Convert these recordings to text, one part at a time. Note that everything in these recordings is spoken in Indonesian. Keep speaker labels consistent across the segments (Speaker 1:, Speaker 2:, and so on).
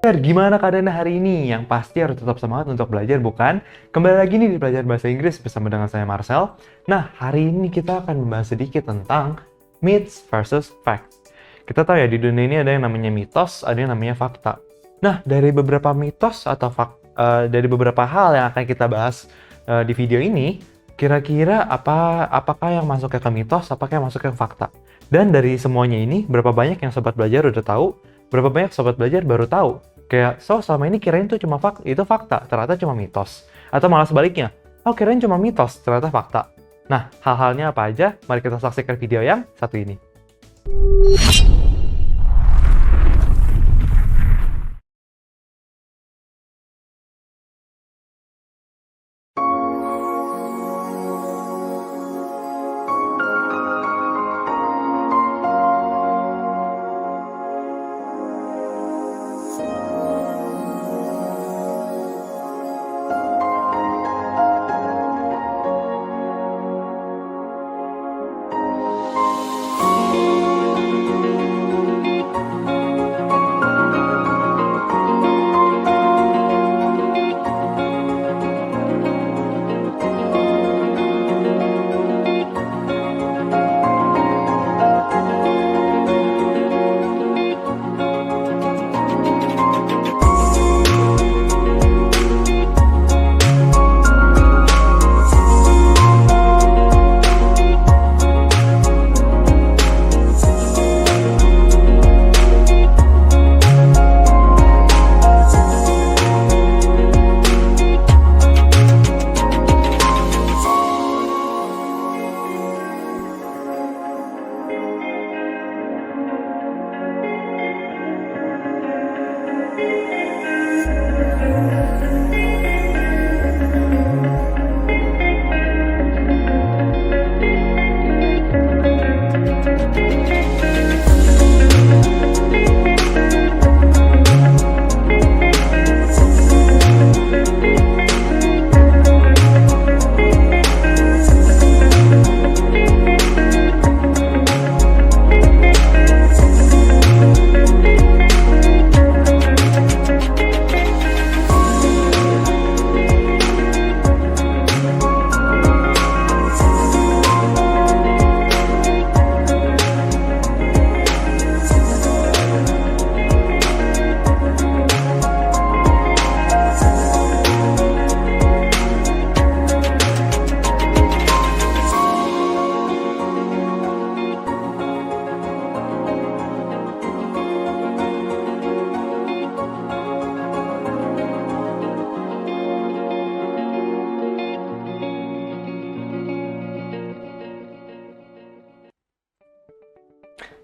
Speaker 1: Gimana keadaan hari ini? Yang pasti harus tetap semangat untuk belajar, bukan? Kembali lagi nih di Belajar Bahasa Inggris bersama dengan saya Marcel. Nah, hari ini kita akan membahas sedikit tentang myths versus facts. Kita tahu ya, di dunia ini ada yang namanya mitos, ada yang namanya fakta. Nah, dari beberapa mitos atau dari beberapa hal yang akan kita bahas di video ini, kira-kira apakah yang masuk ke mitos, apakah yang masuk ke fakta? Dan dari semuanya ini, berapa banyak yang sobat belajar udah tahu, berapa banyak sobat belajar baru tahu? Kayak, selama ini kirain tuh cuma fakta, ternyata cuma mitos. Atau malah sebaliknya, kirain cuma mitos, ternyata fakta. Nah, hal-halnya apa aja? Mari kita saksikan video yang satu ini.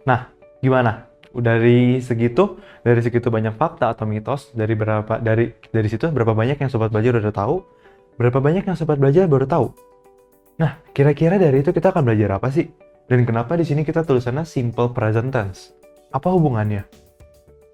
Speaker 1: Nah, gimana? Dari segitu banyak fakta atau mitos, dari situ berapa banyak yang sobat belajar udah tahu, berapa banyak yang sobat belajar baru tahu. Nah, kira-kira dari itu kita akan belajar apa sih? Dan kenapa di sini kita tulisannya simple present tense? Apa hubungannya?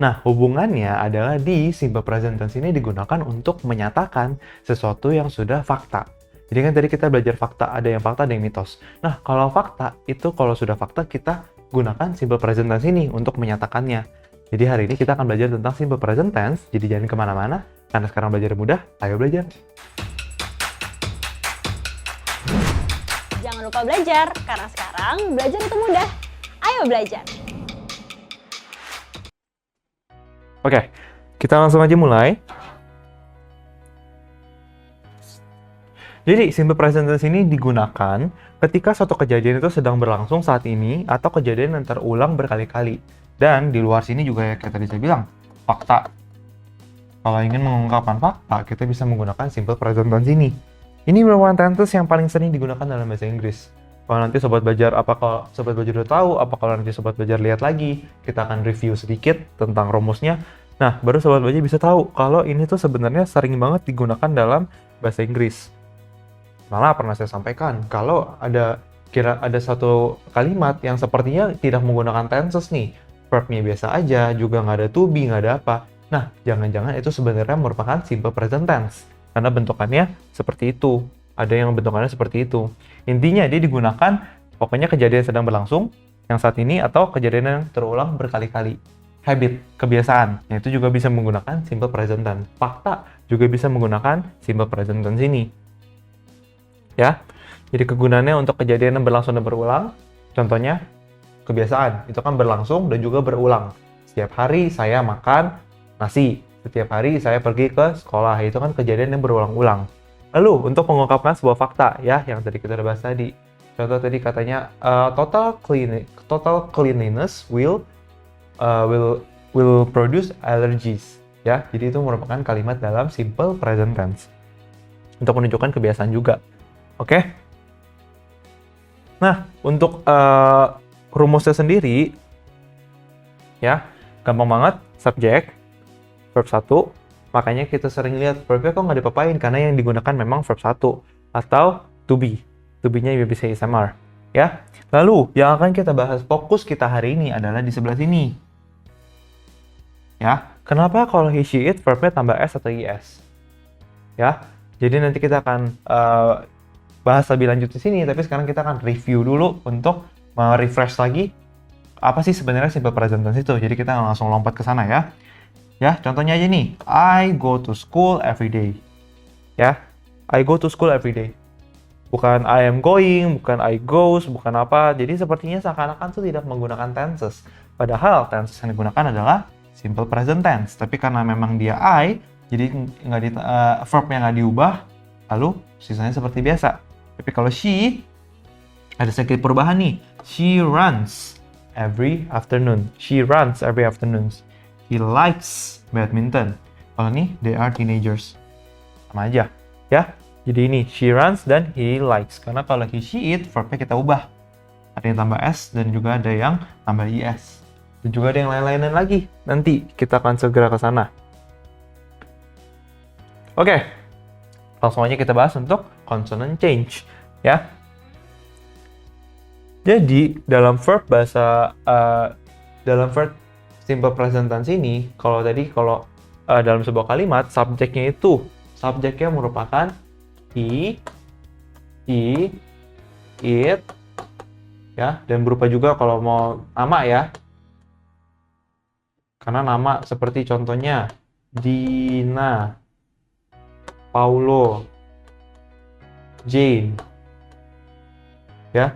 Speaker 1: Nah, hubungannya adalah di simple present tense ini digunakan untuk menyatakan sesuatu yang sudah fakta. Jadi kan tadi kita belajar fakta, ada yang fakta, ada yang mitos. Nah, kalau fakta, itu kalau sudah fakta kita gunakan simple present tense ini untuk menyatakannya. Jadi hari ini kita akan belajar tentang simple present tense, jadi jangan kemana-mana, karena sekarang belajar mudah, ayo belajar.
Speaker 2: Jangan lupa belajar, karena sekarang belajar itu mudah. Ayo belajar.
Speaker 1: Oke, kita langsung aja mulai. Jadi, simple present tense ini digunakan ketika suatu kejadian itu sedang berlangsung saat ini atau kejadian yang terulang berkali-kali. Dan di luar sini juga ya, kayak tadi saya bilang, fakta. Kalau ingin mengungkapkan fakta, kita bisa menggunakan simple present tense ini. Ini merupakan tenses yang paling sering digunakan dalam bahasa Inggris. Kalau nanti sobat belajar, kalau sobat belajar udah tahu, kalau nanti sobat belajar lihat lagi, kita akan review sedikit tentang rumusnya. Nah, baru sobat belajar bisa tahu kalau ini tuh sebenarnya sering banget digunakan dalam bahasa Inggris. Malah pernah saya sampaikan, kalau ada satu kalimat yang sepertinya tidak menggunakan tenses nih, verbnya biasa aja, juga nggak ada to be, nggak ada apa. Nah, jangan-jangan itu sebenarnya merupakan simple present tense, karena bentukannya seperti itu. Ada yang bentukannya seperti itu. Intinya dia digunakan, pokoknya kejadian sedang berlangsung, yang saat ini, atau kejadian yang terulang berkali-kali. habit, kebiasaan. Nah, itu juga bisa menggunakan simple present tense. Fakta juga bisa menggunakan simple present tense ini. Ya, jadi kegunaannya untuk kejadian yang berlangsung dan berulang. Contohnya, kebiasaan. Itu kan berlangsung dan juga berulang. Setiap hari saya makan nasi. Setiap hari saya pergi ke sekolah. Itu kan kejadian yang berulang-ulang. Lalu, untuk mengungkapkan sebuah fakta, ya, yang tadi kita udah bahas tadi. Contoh tadi katanya, total cleanliness will produce allergies. Ya, jadi itu merupakan kalimat dalam simple present tense. Untuk menunjukkan kebiasaan juga. Oke? Nah, untuk rumusnya sendiri, ya, gampang banget, subjek, verb 1, makanya kita sering lihat verbnya kok nggak dipapain, karena yang digunakan memang verb 1, atau to be. To be-nya bisa SMR, ya. Lalu, yang akan kita bahas fokus kita hari ini adalah di sebelah sini. Ya, kenapa kalau he, she, it, verbnya tambah S atau IS? Ya, jadi nanti kita akan bahas lebih lanjut di sini, tapi sekarang kita akan review dulu untuk refresh lagi apa sih sebenarnya simple present tense itu. Jadi kita langsung lompat ke sana ya. Ya, contohnya aja nih, I go to school every day. Ya, I go to school every day. Bukan I am going, bukan I goes, bukan apa. Jadi sepertinya seakan-akan tuh tidak menggunakan tenses. Padahal tenses yang digunakan adalah simple present tense. Tapi karena memang dia I, jadi verbnya nggak diubah, lalu sisanya seperti biasa. Tapi kalau she, ada sedikit perubahan nih. She runs every afternoon. She runs every afternoon. He likes badminton. Kalau nih, they are teenagers. Sama aja, ya. Jadi ini, she runs dan he likes. Karena kalau he, she, it, verbnya kita ubah. Ada yang tambah S dan juga ada yang tambah IS. Dan juga ada yang lain-lain lagi. Nanti kita akan segera ke sana. Oke, langsung aja kita bahas untuk consonant change, ya. Jadi dalam verb dalam verb simple present tense ini, kalau dalam sebuah kalimat subjeknya merupakan he, it, ya, dan berupa juga kalau mau nama ya. Karena nama seperti contohnya Dina, Paulo, Jane. Ya.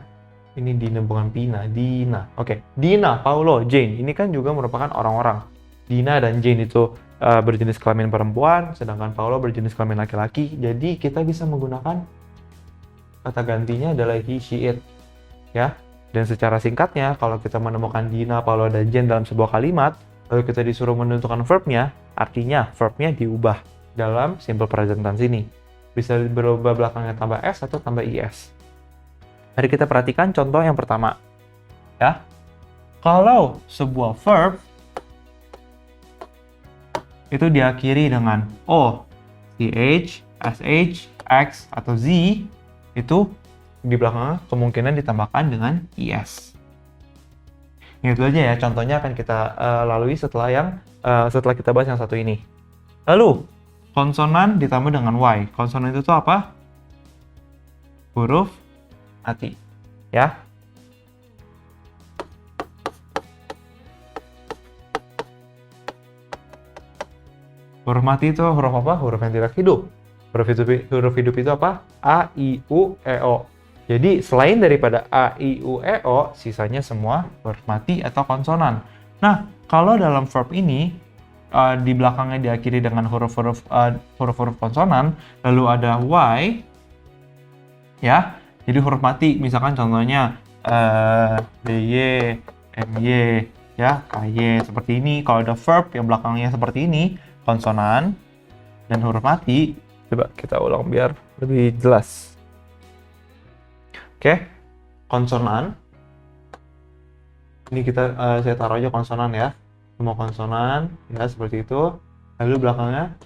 Speaker 1: Ini Dina bukan Pina, Dina. Oke, Dina, Paulo, Jane. Ini kan juga merupakan orang-orang. Dina dan Jane itu berjenis kelamin perempuan, sedangkan Paulo berjenis kelamin laki-laki. Jadi kita bisa menggunakan kata gantinya adalah he, she, it. Ya. Dan secara singkatnya, kalau kita menemukan Dina, Paulo, dan Jane dalam sebuah kalimat, lalu kita disuruh menentukan verbnya, artinya verbnya diubah dalam simple present tense ini. Bisa berubah belakangnya tambah S atau tambah IS. Mari kita perhatikan contoh yang pertama. Ya. Kalau sebuah verb itu diakhiri dengan O, CH, SH, X, atau Z, itu di belakangnya kemungkinan ditambahkan dengan IS. Itu aja ya, contohnya akan kita lalui setelah kita bahas yang satu ini. Lalu, konsonan ditambah dengan Y. Konsonan itu apa? Huruf mati. Ya. Huruf mati itu huruf apa? Huruf yang tidak hidup. Huruf hidup itu apa? A, I, U, E, O. Jadi selain daripada A, I, U, E, O, sisanya semua huruf mati atau konsonan. Nah, kalau dalam verb ini, di belakangnya diakhiri dengan huruf-huruf konsonan, lalu ada Y, ya. Jadi huruf mati, misalkan contohnya BY, MY, ya, KY, seperti ini. Kalau ada verb yang belakangnya seperti ini, konsonan dan huruf mati, coba kita ulang biar lebih jelas. Oke, konsonan. Ini saya taruh aja konsonan ya. Semua konsonan, ya seperti itu. Lalu belakangnya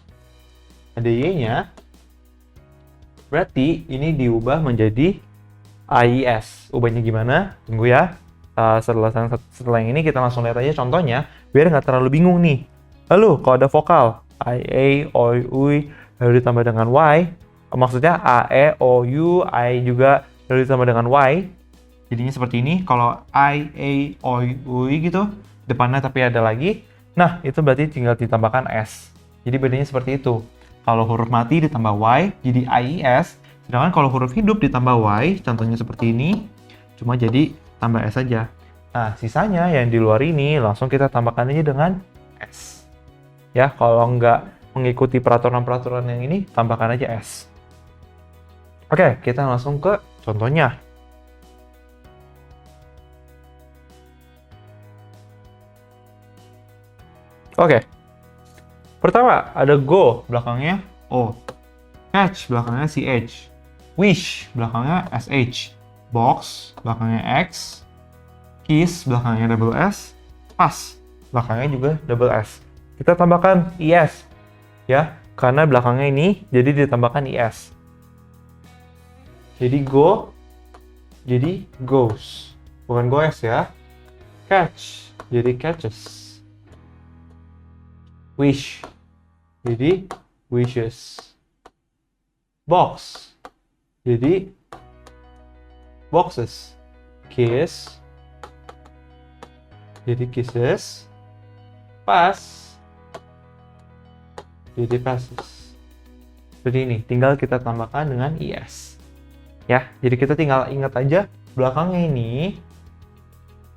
Speaker 1: ada Y-nya. Berarti ini diubah menjadi AIS. Ubahnya gimana? Tunggu ya. Setelah yang ini kita langsung lihat aja contohnya, biar nggak terlalu bingung nih. Lalu kalau ada vokal I, A, O, U, lalu ditambah dengan Y, maksudnya A, E, O, U, I juga lalu ditambah dengan Y, jadinya seperti ini. Kalau I, A, O, U gitu, depannya tapi ada lagi, Nah, itu berarti tinggal ditambahkan S. Jadi bedanya seperti itu. Kalau huruf mati ditambah Y, jadi IES. Sedangkan kalau huruf hidup ditambah Y, contohnya seperti ini, cuma jadi tambah S saja. Nah, sisanya yang di luar ini langsung kita tambahkan aja dengan S. Ya, kalau nggak mengikuti peraturan-peraturan yang ini, tambahkan aja S. Oke, kita langsung ke contohnya. Oke. Pertama, ada go, belakangnya O. Catch, belakangnya CH. Wish, belakangnya SH. Box, belakangnya X. Kiss, belakangnya double S. Pass, belakangnya juga double S. Kita tambahkan IS, ya, karena belakangnya ini, jadi ditambahkan IS. Jadi go, jadi goes. Bukan goes ya. Catch, jadi catches. Wish, jadi wishes. Box, jadi boxes. Kiss, jadi kisses. Pass, jadi passes. Seperti ini, tinggal kita tambahkan dengan IS. Ya, jadi kita tinggal ingat aja belakangnya ini,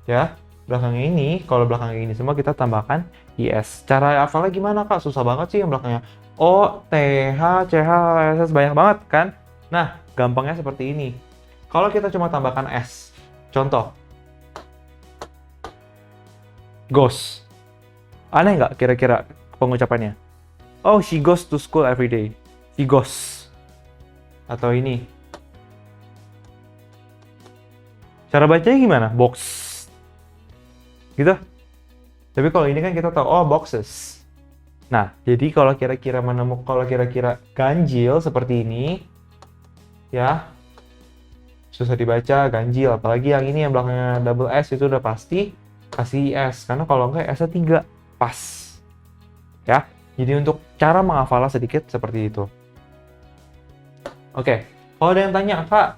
Speaker 1: ya, belakangnya ini, kalau belakangnya ini semua kita tambahkan IS. Cara hafalnya gimana kak? Susah banget sih yang belakangnya. O, T, H, C, H, S, banyak banget kan? Nah, gampangnya seperti ini. Kalau kita cuma tambahkan S, contoh, goes. Aneh nggak kira-kira pengucapannya? Oh, she goes to school every day. She goes. Atau ini. Cara bacanya gimana? Box. Gitu. Tapi kalau ini kan kita tahu, oh boxes. Nah, jadi kalau kira-kira ganjil seperti ini, ya, susah dibaca, ganjil. Apalagi yang ini yang belakangnya double S itu udah pasti kasih S. Karena kalau enggak S-nya 3. Pas. Ya, jadi untuk cara menghafalnya sedikit seperti itu. Oke, kalau ada yang tanya, Kak,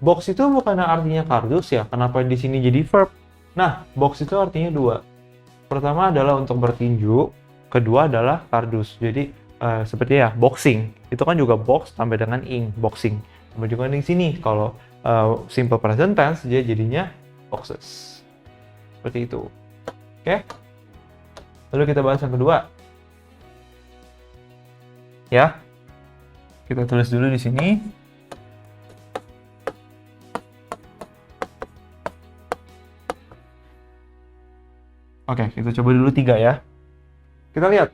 Speaker 1: box itu bukan artinya kardus ya? Kenapa di sini jadi verb? Nah, box itu artinya 2. Pertama adalah untuk bertinju, kedua adalah kardus. Jadi seperti ya, boxing. Itu kan juga box tambah dengan ing, boxing. Tambah juga di sini kalau simple present tense dia jadinya boxes. Seperti itu. Oke? Lalu kita bahas yang kedua. Ya. Kita tulis dulu di sini. Oke, kita coba dulu 3 ya. Kita lihat.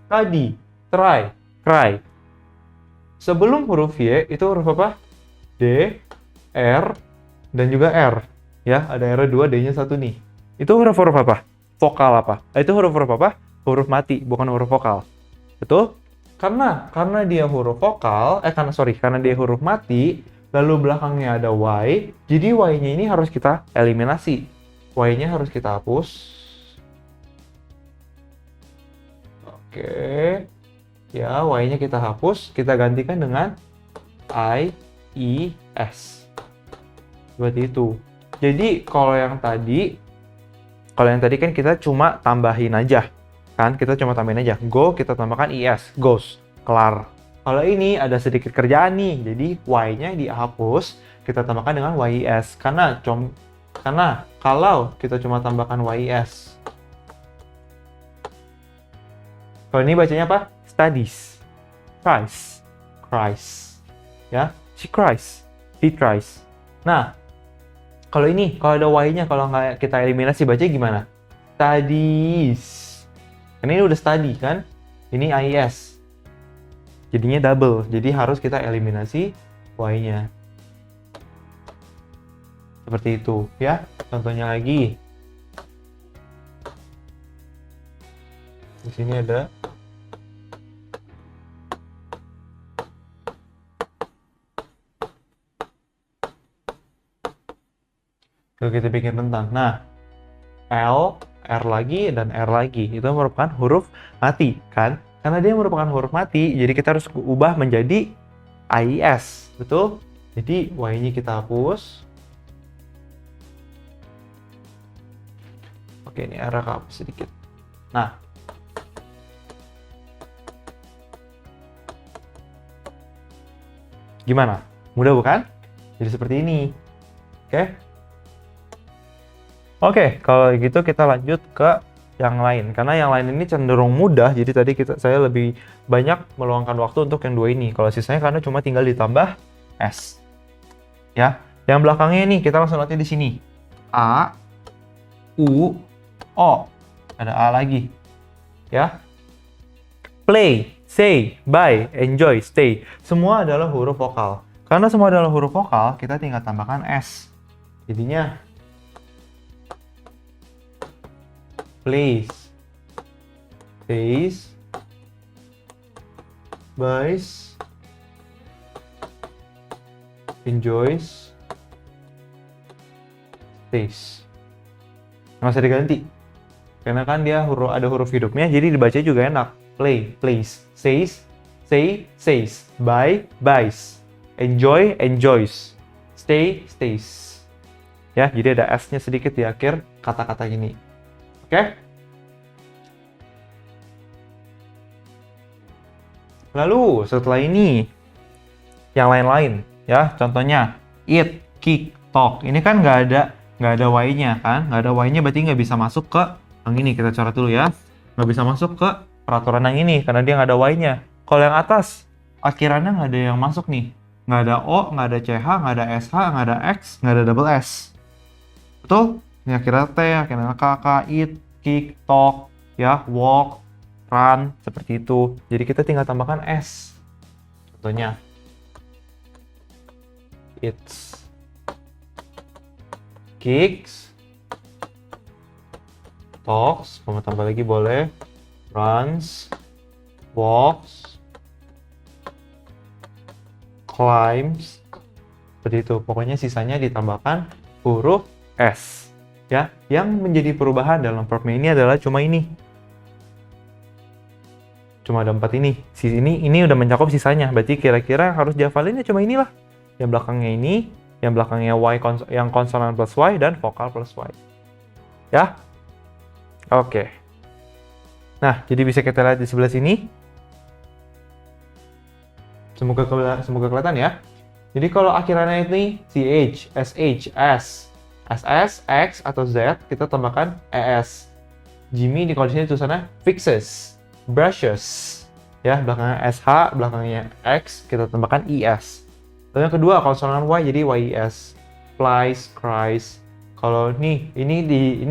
Speaker 1: Study, try, cry. Sebelum huruf Y, itu huruf apa? D, R, dan juga R. Ya, ada R 2, D-nya 1 nih. Itu huruf-huruf apa? Vokal apa? Itu huruf-huruf apa? Huruf mati, bukan huruf vokal. Betul? Karena dia huruf vokal, karena dia huruf mati, lalu belakangnya ada Y, jadi Y-nya ini harus kita eliminasi. Y-nya harus kita hapus. Oke. Ya, Y-nya kita hapus, kita gantikan dengan I, E, S. Seperti itu. Jadi, kalau yang tadi kan kita cuma tambahin aja. Kan, kita cuma tambahin aja. Go, kita tambahkan IS, goes, kelar. Kalau ini ada sedikit kerjaan nih, jadi Y-nya dihapus, kita tambahkan dengan YIS. Karena kalau kita cuma tambahkan YIS, kalau ini bacanya apa? Studies, cries, ya, she cries, he cries. Nah, kalau ada Y-nya, kalau nggak kita eliminasi, bacanya gimana? Studies. Ini udah study kan? Ini IS. Jadinya double. Jadi harus kita eliminasi Y-nya. Seperti itu ya. Contohnya lagi. Di sini ada kita bikin tentang. Nah, L, R lagi, dan R lagi. Itu merupakan huruf mati, kan? Karena dia merupakan huruf mati, jadi kita harus ubah menjadi IS. Betul? Jadi, Y-nya kita hapus. Oke, ini R aku hapus sedikit. Nah, gimana? Mudah bukan? Jadi seperti ini. Oke? Oke, kalau gitu kita lanjut ke yang lain. Karena yang lain ini cenderung mudah, jadi tadi saya lebih banyak meluangkan waktu untuk yang dua ini. Kalau sisanya karena cuma tinggal ditambah S. Ya, yang belakangnya ini kita langsung lihat di sini. A, U, O. Ada A lagi. Ya. Play, say, buy, enjoy, stay. Semua adalah huruf vokal. Karena semua adalah huruf vokal, kita tinggal tambahkan S. Jadinya plays, says, buys, enjoys, stays. Nggak usah diganti. Karena kan dia ada huruf hidupnya, jadi dibaca juga enak. Play, plays, says, say, says, buy, buys, enjoy, enjoys, stay, stays. Ya, jadi ada S-nya sedikit di akhir kata-kata ini. Oke? Lalu setelah ini yang lain-lain ya, contohnya eat, kick, talk. Ini kan nggak ada y-nya kan, nggak ada y-nya berarti nggak bisa masuk ke yang ini. Kita coret dulu ya, nggak bisa masuk ke peraturan yang ini karena dia nggak ada y-nya. Kalau yang atas akhirannya nggak ada yang masuk nih, nggak ada o, nggak ada ch, nggak ada sh, nggak ada x, nggak ada double s. Betul? Ini akhirnya T, akhirnya K, eat, kick, talk, ya, walk, run, seperti itu. Jadi kita tinggal tambahkan S. Contohnya, eats, kicks, talks, mau tambah lagi boleh, runs, walks, climbs, seperti itu. Pokoknya sisanya ditambahkan huruf S. Ya, yang menjadi perubahan dalam verbnya ini adalah cuma ini. Cuma ada 4 ini. Ini udah mencakup sisanya. Berarti kira-kira yang harus dihafalinnya cuma inilah. Yang belakangnya ini, yang belakangnya Y, yang konsonan plus Y, dan vokal plus Y. Ya? Oke. Nah, jadi bisa kita lihat di sebelah sini. Semoga kelihatan ya. Jadi kalau akhirannya ini CH, SH, S, SS, X, atau Z, kita tambahkan ES. Jimmy di kondisinya tulisannya fixes, brushes. Ya, belakangnya SH, belakangnya X, kita tambahkan ES. Lalu yang kedua, konsonan Y, jadi YES. Flies, cries. Kalau ini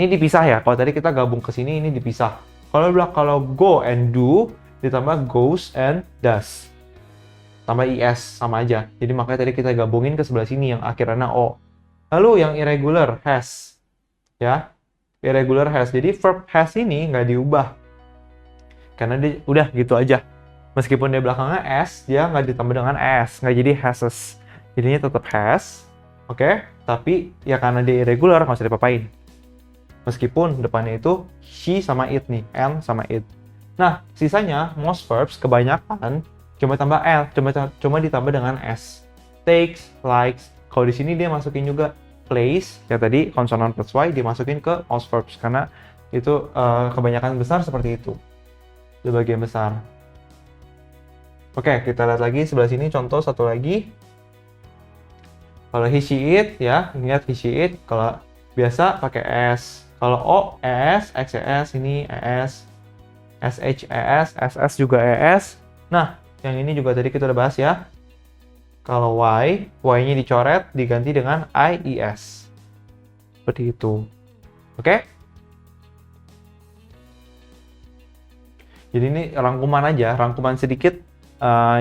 Speaker 1: dipisah ya. Kalau tadi kita gabung ke sini, ini dipisah. Kalau go and do, ditambah goes and does. Tambah ES, sama aja. Jadi makanya tadi kita gabungin ke sebelah sini, yang akhirannya O. Lalu yang irregular, has. Ya, irregular has. Jadi verb has ini nggak diubah. Karena dia udah gitu aja. Meskipun dia belakangnya S, dia nggak ditambah dengan S. Nggak jadi hasses. Jadinya tetap has. Oke? Tapi ya karena dia irregular, nggak usah dipapain. Meskipun depannya itu she sama it nih. And sama it. Nah, sisanya, most verbs kebanyakan cuma tambah L. Cuma ditambah dengan S. Takes, likes. Kalau di sini dia masukin juga plays, ya tadi konsonan plus Y dimasukin ke most verbs karena itu kebanyakan besar seperti itu. Di bagian besar. Oke, kita lihat lagi sebelah sini contoh satu lagi. Kalau he, she, it ya, ingat he, she, it. Kalau biasa pakai S. Kalau O, ES, XES, ini ES, SH, ES, SS juga ES. Nah, yang ini juga tadi kita udah bahas ya. Kalau Y-nya dicoret, diganti dengan IES. Seperti itu. Oke? Jadi ini rangkuman aja, rangkuman sedikit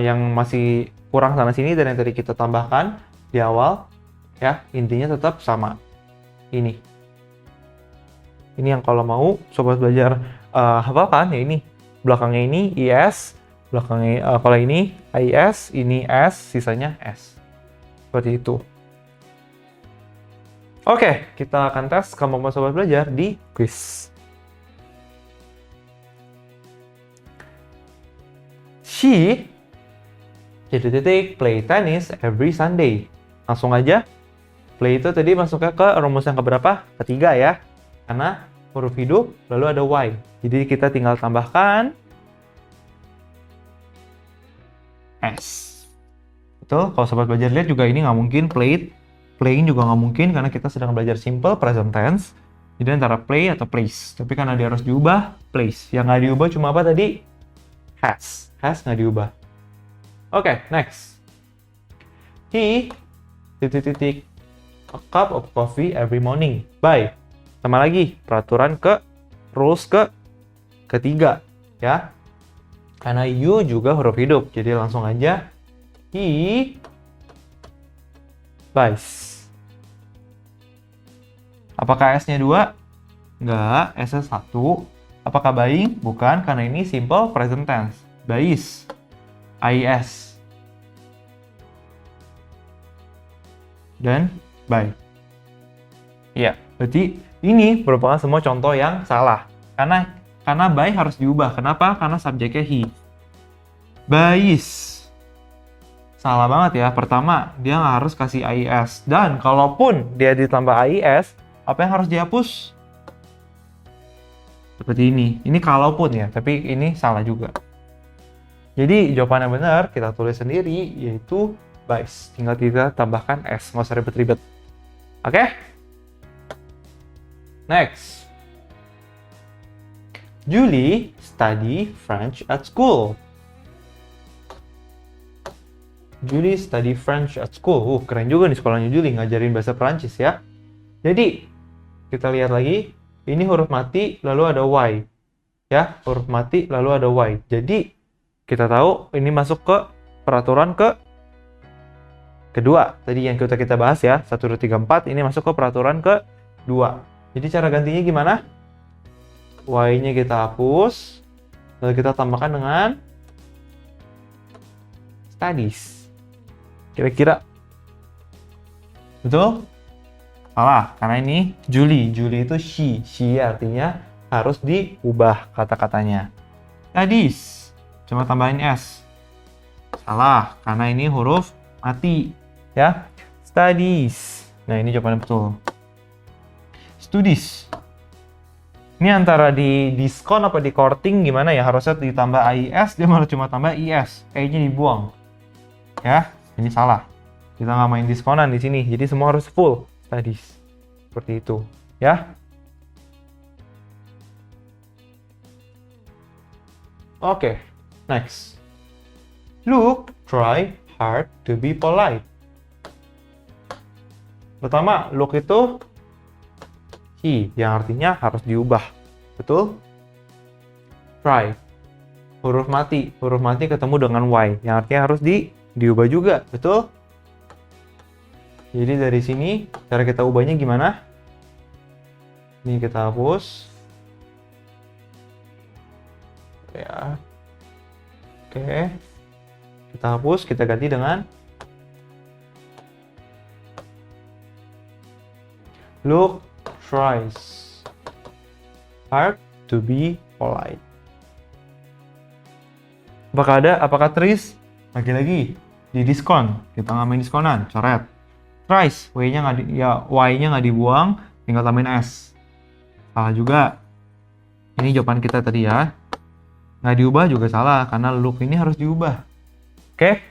Speaker 1: yang masih kurang sana-sini dan yang tadi kita tambahkan di awal. Ya, intinya tetap sama. Ini yang kalau mau sobat belajar hafalkan ya ini. Belakangnya ini IS. Belakangnya kalau ini IS, ini S, sisanya S. Seperti itu. Oke, kita akan tes kemampuan sobat belajar di quiz. She play tennis every Sunday. Langsung aja. Play itu tadi masuknya ke rumus yang keberapa? Ketiga ya. Karena huruf hidup, lalu ada Y. Jadi kita tinggal tambahkan S. Betul? Kalau sobat belajar lihat juga ini nggak mungkin played. Playing juga nggak mungkin karena kita sedang belajar simple present tense. Jadi antara play atau plays. Tapi karena dia harus diubah, plays. Yang nggak diubah cuma apa tadi? Has. Has nggak diubah. Oke, next. He titik-titik a cup of coffee every morning. By. Sama lagi, peraturan rules ketiga. Ya. Karena you juga huruf hidup. Jadi langsung aja. He buys. Apakah S-nya 2? Enggak, S-nya 1. Apakah buying? Bukan, karena ini simple present tense. Buys. IS. Dan buy. Iya, berarti ini merupakan semua contoh yang salah. Karena buy harus diubah. Kenapa? Karena subjeknya he. Buys. Salah banget ya. Pertama, dia nggak harus kasih IS. Dan kalaupun dia ditambah IS, apa yang harus dihapus? Seperti ini. Ini kalaupun ya, tapi ini salah juga. Jadi jawaban yang benar kita tulis sendiri, yaitu buys. Tinggal kita tambahkan S, nggak usah ribet-ribet. Oke? Next. Julie study French at school. Julie study French at school. Keren juga nih sekolahnya Julie, ngajarin bahasa Perancis ya. Jadi, kita lihat lagi. Ini huruf mati, lalu ada Y. Ya, huruf mati, lalu ada Y. Jadi, kita tahu ini masuk ke peraturan kedua. Tadi yang kita bahas ya, 1, 2, 3, 4. Ini masuk ke peraturan kedua. Jadi, cara gantinya gimana? Y-nya kita hapus, lalu kita tambahkan dengan studies. Kira-kira betul? Salah, karena ini Julie. Julie itu she. She artinya harus diubah kata-katanya. Studies. Cuma tambahin S. Salah, karena ini huruf mati. Ya. Studies. Nah, ini jawabannya betul. Studies. Ini antara di diskon apa di courting gimana ya? Harusnya ditambah IS, dia malah cuma tambah IS. E-nya dibuang. Ya, ini salah. Kita nggak main diskonan di sini. Jadi semua harus full studies. Seperti itu, ya. Oke, next. Look, try hard to be polite. Pertama, look itu he, yang artinya harus diubah. Betul? Try. Huruf mati ketemu dengan Y, yang artinya harus diubah juga. Betul? Jadi dari sini, cara kita ubahnya gimana? Ini kita hapus. Ya. Oke. Kita hapus, kita ganti dengan look, tries hard to be polite. Apakah tries? Lagi-lagi di diskon. Kita nggak main diskonan, coret. Tries, Y-nya nggak dibuang, tinggal tambahin S. Salah juga. Ini jawaban kita tadi ya. Nggak diubah juga salah, karena look ini harus diubah. Oke?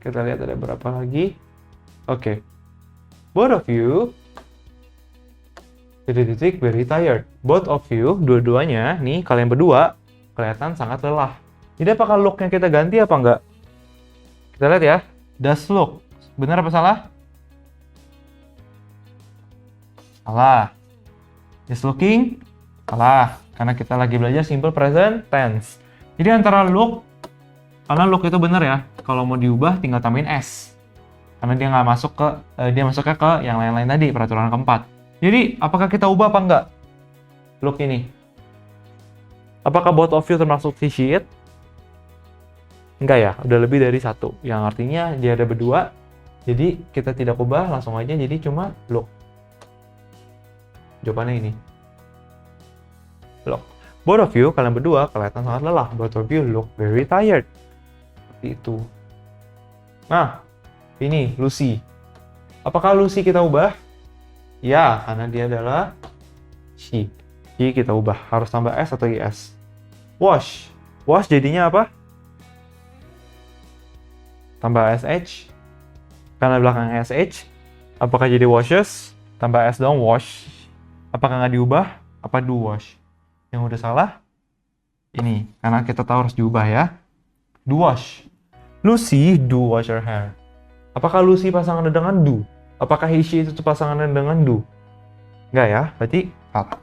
Speaker 1: Kita lihat ada berapa lagi. Oke. Both of you very tired. Both of you, dua-duanya, nih kalian berdua, kelihatan sangat lelah. Jadi apakah look-nya kita ganti apa enggak? Kita lihat ya. Does look. Benar apa salah? Salah. Is looking? Salah. Karena kita lagi belajar simple present tense. Jadi antara look, karena look itu benar ya. Kalau mau diubah tinggal tambahin S. Karena dia nggak masuk dia masuknya ke yang lain-lain tadi, peraturan keempat. Jadi, apakah kita ubah apa enggak? Look ini. Apakah both of you termasuk he, she, it? Enggak ya, udah lebih dari satu. Yang artinya dia ada berdua. Jadi, kita tidak ubah, langsung aja jadi cuma look. Jawabannya ini. Look. Both of you, kalian berdua, kelihatan sangat lelah. Both of you look very tired. Seperti itu. Nah, ini Lucy. Apakah Lucy kita ubah? Ya, karena dia adalah she. She kita ubah. Harus tambah S atau IS. Wash. Wash jadinya apa? Tambah SH. Karena belakangnya SH. Apakah jadi washes? Tambah S dong, wash. Apakah nggak diubah? Apa do wash? Yang udah salah? Ini. Karena kita tahu harus diubah ya. Do wash. Lucy do wash her hair. Apakah Lucy pasangannya dengan do? Apakah he, she itu pasangannya dengan do? Enggak ya, berarti salah.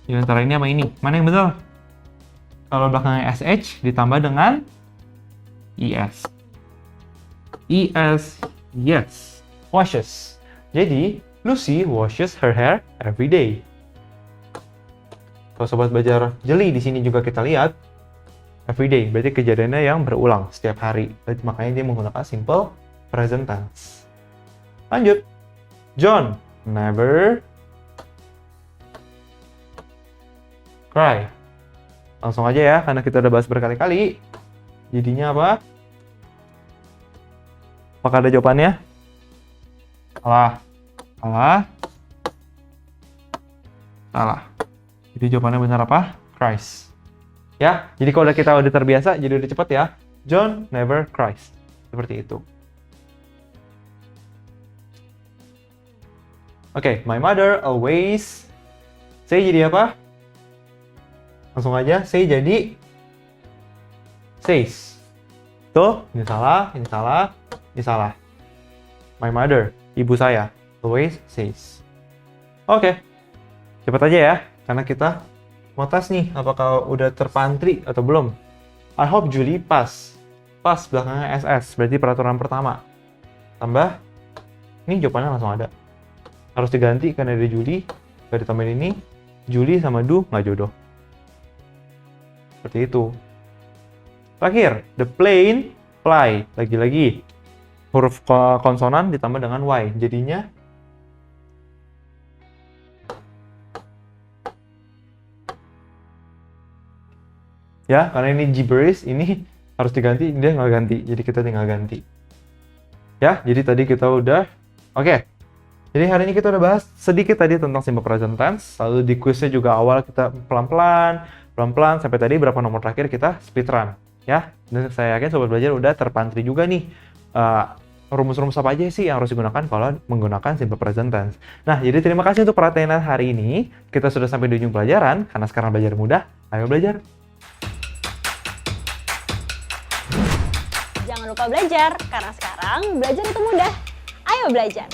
Speaker 1: Di antara ini sama ini, mana yang betul? Kalau belakangnya SH ditambah dengan ES. ES, yes. Washes. Jadi, Lucy washes her hair every day. Kalau sobat belajar jeli di sini juga kita lihat every day, berarti kejadiannya yang berulang setiap hari. Berarti makanya dia menggunakan simple present tense. Lanjut. John never cry. Langsung aja ya, karena kita udah bahas berkali-kali. Jadinya apa? Apakah ada jawabannya? Salah. Salah. Salah. Jadi jawabannya benar apa? Cries. Ya, jadi kalau kita udah terbiasa, jadi udah cepet ya. John never cries. Seperti itu. Oke, my mother always. Say jadi apa? Langsung aja, say jadi says. Tuh, ini salah, ini salah, ini salah. My mother, ibu saya, always says. Oke, cepat aja ya, karena kita mau tes nih, apakah udah terpantri atau belum. I hope Julie pass. Pass belakangnya SS, berarti peraturan pertama. Tambah, ini jawabannya langsung ada. Harus diganti karena ada Julie, gak ditambahin ini. Julie sama do nggak jodoh. Seperti itu. Terakhir, the plane fly. Lagi-lagi, huruf konsonan ditambah dengan Y. Jadinya, ya, karena ini gibberish, ini harus diganti, dia nggak ganti. Jadi kita tinggal ganti. Ya, jadi tadi kita udah, oke. Jadi hari ini kita udah bahas sedikit tadi tentang simple present tense. Lalu di kuisnya juga awal kita pelan-pelan, sampai tadi berapa nomor terakhir kita speedrun. Ya, dan saya yakin sobat belajar udah terpantri juga nih. Rumus-rumus apa aja sih yang harus digunakan kalau menggunakan simple present tense. Nah, jadi terima kasih untuk perhatian hari ini. Kita sudah sampai di ujung pelajaran, karena sekarang belajar mudah. Ayo belajar!
Speaker 2: Jangan lupa belajar, karena sekarang belajar itu mudah. Ayo belajar!